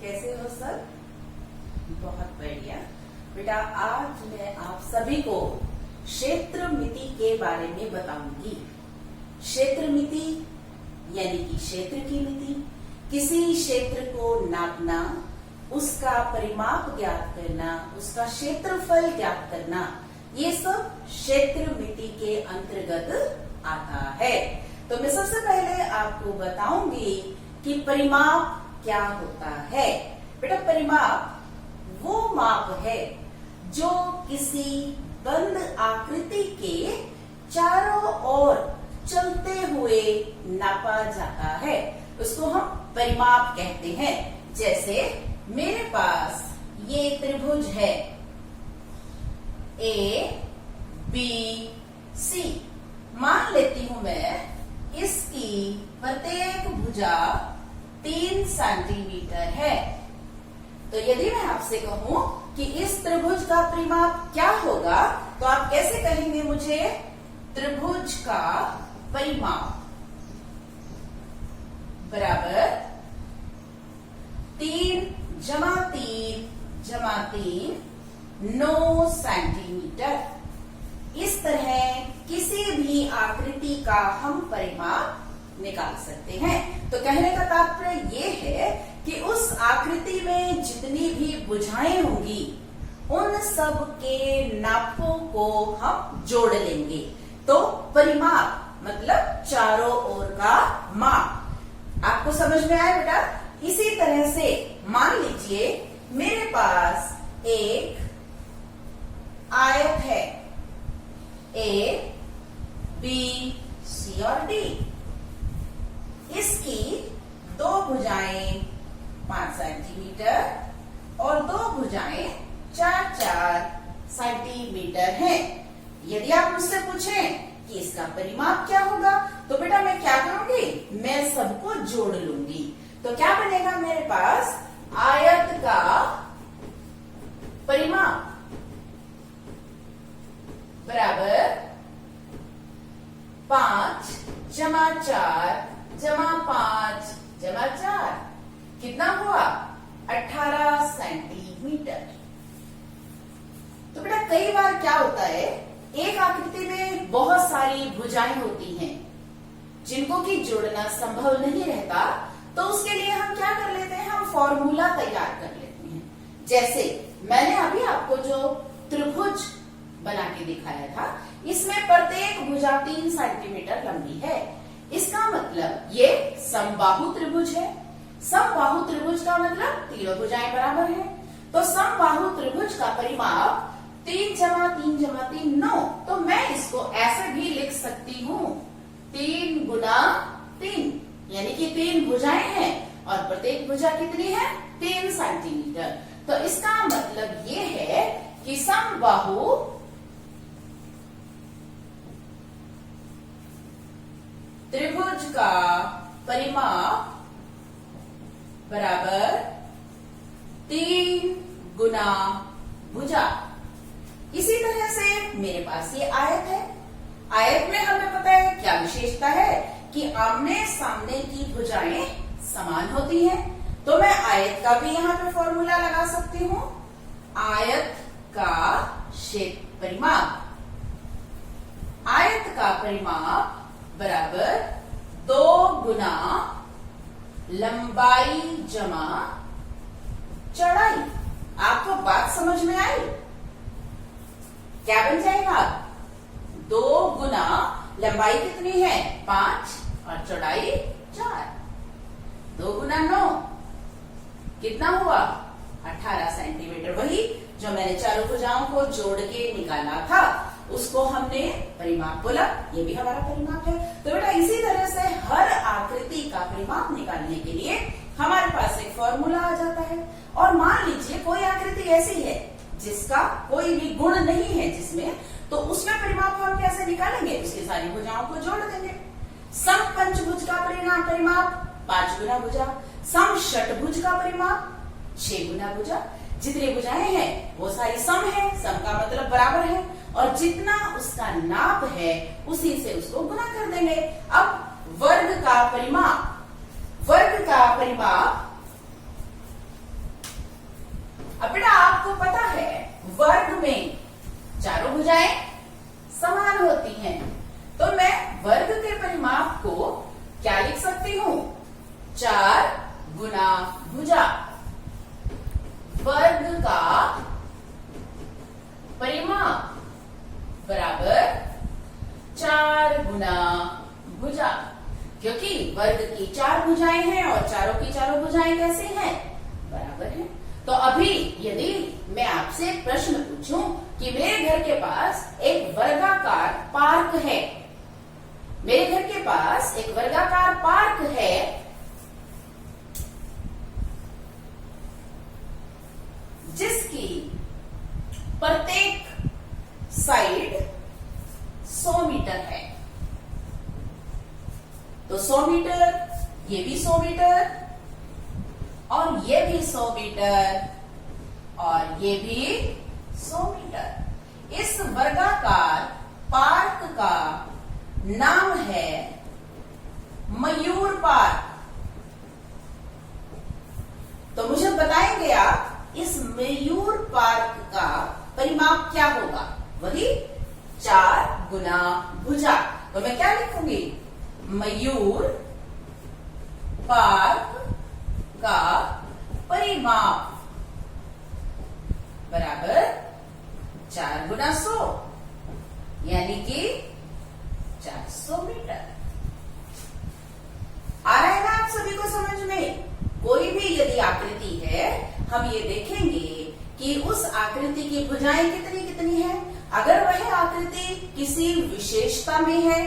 कैसे हो सर? बहुत बढ़िया बेटा। आज मैं आप सभी को क्षेत्र मिति के बारे में बताऊंगी। क्षेत्र मिति यानी कि क्षेत्र की मिति, किसी क्षेत्र को नापना, उसका परिमाप ज्ञात करना, उसका क्षेत्रफल ज्ञात करना, ये सब क्षेत्र मिति के अंतर्गत आता है। तो मैं सबसे पहले आपको बताऊंगी कि परिमाप क्या होता है। बेटा, परिमाप वो माप है जो किसी बंद आकृति के चारों ओर चलते हुए नापा जाता है, उसको हम परिमाप कहते हैं। जैसे मेरे पास ये त्रिभुज है A B C। मान लेती हूं मैं इसकी प्रत्येक भुजा 3 सेंटीमीटर है। तो यदि मैं आपसे कहूं कि इस त्रिभुज का परिमाप क्या होगा, तो आप कैसे कहेंगे मुझे? त्रिभुज का परिमाप बराबर 3 जमा 3 जमा 3 9 सेंटीमीटर। इस तरह किसी भी आकृति का हम परिमाप निकाल सकते हैं। तो कहने का तात्पर्य ये है कि उस आकृति में जितनी भी भुजाएं होंगी उन सब के नापों को हम जोड़ लेंगे। तो परिमाप मतलब चारों ओर का माप। आपको समझ में आया बेटा? इसी तरह से मान लीजिए मेरे पास एक आयत है A B C और D। इसकी 2 भुजाएं 5 सेंटीमीटर और 2 भुजाएं 4-4 सेंटीमीटर हैं। यदि आप मुझसे पूछें कि इसका परिमाप क्या होगा, तो बेटा मैं क्या करूंगी? मैं सबको जोड़ लूंगी। तो क्या बनेगा मेरे पास? आयत का परिमाप बराबर 5 जमा 4 जमा 5 जमा 4 कितना हुआ? 18 सेंटीमीटर। तो बेटा कई बार क्या होता है, एक आकृति में बहुत सारी भुजाएं होती हैं जिनको कि जोड़ना संभव नहीं रहता। तो उसके लिए हम क्या कर लेते हैं? हम फॉर्मूला तैयार कर लेते हैं। जैसे मैंने अभी आपको जो त्रिभुज बना के दिखाया था, इसमें प्रत्येक भुजा 3 सेंटीमीटर लंबी है। इसका मतलब ये समबाहु त्रिभुज है। समबाहु त्रिभुज का मतलब तीनों भुजाएं बराबर हैं। तो समबाहु त्रिभुज का परिमाप 3 जमा 3 जमा 3 9। तो मैं इसको ऐसे भी लिख सकती हूँ 3 गुना 3, यानी कि 3 भुजाएं हैं और प्रत्येक भुजा कितनी है? 3 सेंटीमीटर। तो इसका मतलब ये है कि समबाहु त्रिभुज का परिमाप बराबर 3 गुना भुजा। इसी तरह से मेरे पास ये आयत है। आयत में हमें पता है क्या विशेषता है कि आमने सामने की भुजाएं समान होती हैं। तो मैं आयत का भी यहाँ पे फॉर्मूला लगा सकती हूँ। आयत का क्षेत्र परिमाप, आयत का परिमाप बराबर 2 गुना लंबाई जमा चौड़ाई। आपको बात समझ में आई? क्या बन जाएगा? 2 गुना लंबाई कितनी है? 5 और चौड़ाई 4। 2 गुना 9 कितना हुआ? 18 सेंटीमीटर। वही जो मैंने चारों भुजाओं को जोड़ के निकाला था, उसको हमने परिमाप बोला। ये भी हमारा परिमाप है। तो बेटा इसी तरह से हर आकृति का परिमाप निकालने के लिए हमारे पास एक फॉर्मूला आ जाता है। और मान लीजिए कोई आकृति ऐसी है जिसका कोई भी गुण नहीं है जिसमें, तो उसमें परिमाप हम कैसे निकालेंगे? उसकी सारी भुजाओं को जोड़ देंगे। सम पंचभुज का परिमाप 5 गुना भुजा, सम षटभुज का परिमाप 6 गुना भुजा। जितनी भुजाएं हैं वो सारी सम है, सम का मतलब बराबर है, और जितना उसका नाप है उसी से उसको गुना कर देंगे। अब वर्ग का परिमाप अब बेटा आपको पता है वर्ग में चारों भुजाएं समान होती हैं, तो मैं वर्ग के परिमाप को क्या लिख सकती हूं? 4 गुना भुजा। वर्ग का परिमाप बराबर 4 गुना भुजा, क्योंकि वर्ग की 4 भुजाएं हैं और चारों की चारों भुजाएं कैसे हैं? बराबर हैं। तो अभी यदि मैं आपसे प्रश्न पूछूं कि मेरे घर के पास एक वर्गाकार पार्क है, मेरे घर के पास एक वर्गाकार पार्क है, जिसकी प्रत्येक साइड 100 मीटर है, तो 100 मीटर, ये भी 100 मीटर और ये भी 100 मीटर और ये भी 100 मीटर। इस वर्गाकार पार्क का नाम है मयूर पार्क। तो मुझे बताएंगे आप इस मयूर पार्क का परिमाप क्या होगा? वही 4 गुना भुजा। तो मैं क्या लिखूंगी? मयूर पार्क का परिमाप बराबर 4 गुना 100, यानी कि 400 मीटर। आ रहा है ना आप सभी को समझ में? कोई भी यदि आकृति है, हम ये देखेंगे कि उस आकृति की भुजाएं कितनी कितनी है। अगर वह आकृति किसी विशेषता में है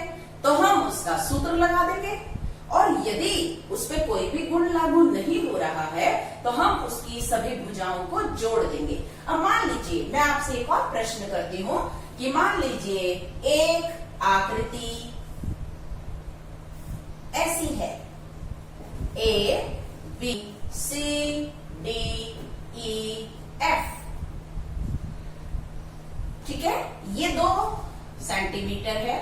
तो हम उसका सूत्र लगा देंगे, और यदि उस पर कोई भी गुण लागू नहीं हो रहा है तो हम उसकी सभी भुजाओं को जोड़ देंगे। अब मान लीजिए मैं आपसे एक और प्रश्न करती हूं कि मान लीजिए एक आकृति ऐसी है, A B C D E F, ठीक है? ये 2 सेंटीमीटर है,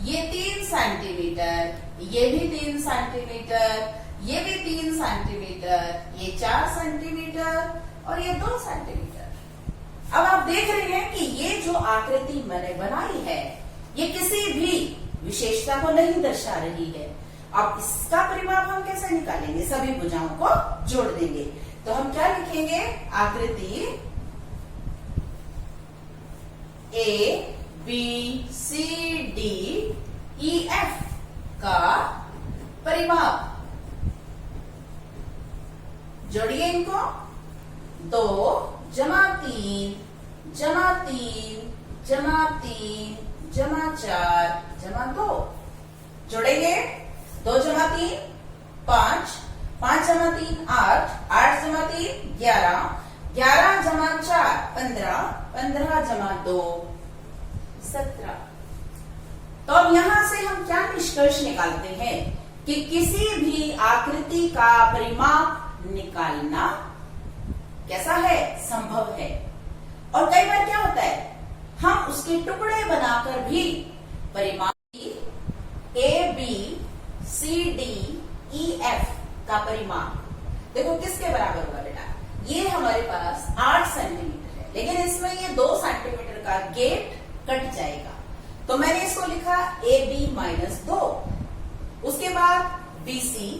ये 3 सेंटीमीटर, ये भी 3 सेंटीमीटर, ये भी 3 सेंटीमीटर, ये 4 सेंटीमीटर और ये 2 सेंटीमीटर। अब आप देख रहे हैं कि ये जो आकृति मैंने बनाई है ये किसी भी विशेषता को नहीं दर्शा रही है। अब इसका परिमाप हम कैसे निकालेंगे? सभी भुजाओं को जोड़ देंगे। तो हम क्या लिखेंगे? आकृति A B C D E F का परिमाप, जोड़िए इनको, 2 जमा 3 जमा 3 जमा 3 जमा 4 जमा 2, जोड़ेंगे 2 जमा 3 5, 5 जमा 3 8, 8 जमा 3 11, 11 जमा 4 15, 15 जमा 2 17। तो अब यहां से हम क्या निष्कर्ष निकालते हैं कि किसी भी आकृति का परिमाप निकालना कैसा है? संभव है। और कई बार क्या होता है, हम उसके टुकड़े बनाकर भी परिमाप A B C D E F का परिमाप, देखो किसके बराबर होगा बेटा? ये हमारे पास 8 सेंटीमीटर है, लेकिन इसमें ये 2 सेंटीमीटर का गेट कट जाएगा, तो मैंने इसको लिखा ए बी माइनस 2, उसके बाद बी सी,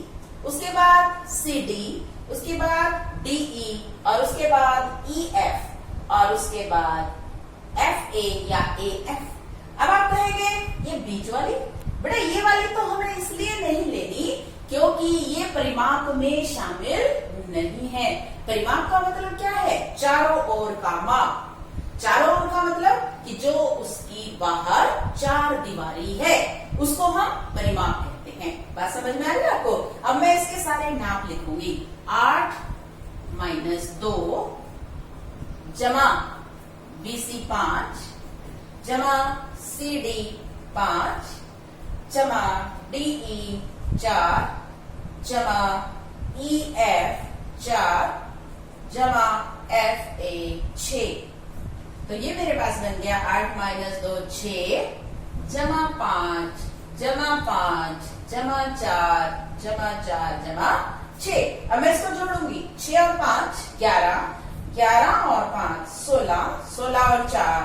उसके बाद सी डी, उसके बाद डी ई और उसके बाद ई एफ और उसके बाद एफ ए या ए एफ। अब आप कहेंगे ये बीच वाली, बेटा ये वाली तो हमें इसलिए नहीं लेनी क्योंकि ये परिमाप में शामिल नहीं है। परिमाप का मतलब क्या है? चारों ओर का माप। चारों ओर का मतलब कि जो उसकी बाहर 4 दीवारी है उसको हम परिमाप कहते हैं। बात समझ में आ रही है आपको? अब मैं इसके सारे नाप लिखूंगी। 8 माइनस 2 जमा BC 5 जमा CD 5 जमा DE 4 जमा EF 4 जमा FA 6। तो ये मेरे पास बन गया 8 माइनस 2 6 जमा 5 जमा 5 जमा 4 जमा 4 जमा 6। अब मैं इसको जोड़ूंगी, 6 और 5 11, 11 और 5 16, 16 और 4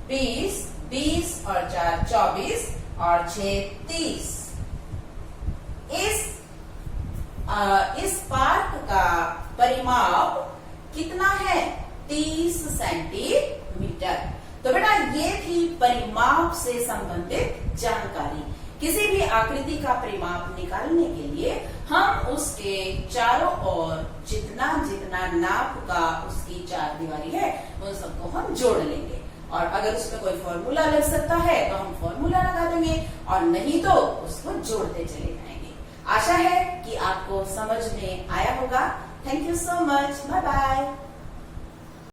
20, 20 और 4 24 और 6 30। इस पार्क का परिमाप कितना है? 30 सेंटीमीटर। तो बेटा ये थी परिमाप से संबंधित जानकारी। किसी भी आकृति का परिमाप निकालने के लिए हम उसके चारों ओर जितना जितना नाप का उसकी चार दीवारी है उन सबको हम जोड़ लेंगे, और अगर उसमें कोई फॉर्मूला लग सकता है तो हम फॉर्मूला लगा देंगे, और नहीं तो उसको जोड़ते चले जाएंगे। आशा है कि आपको समझ में आया होगा। Thank you so much. Bye bye.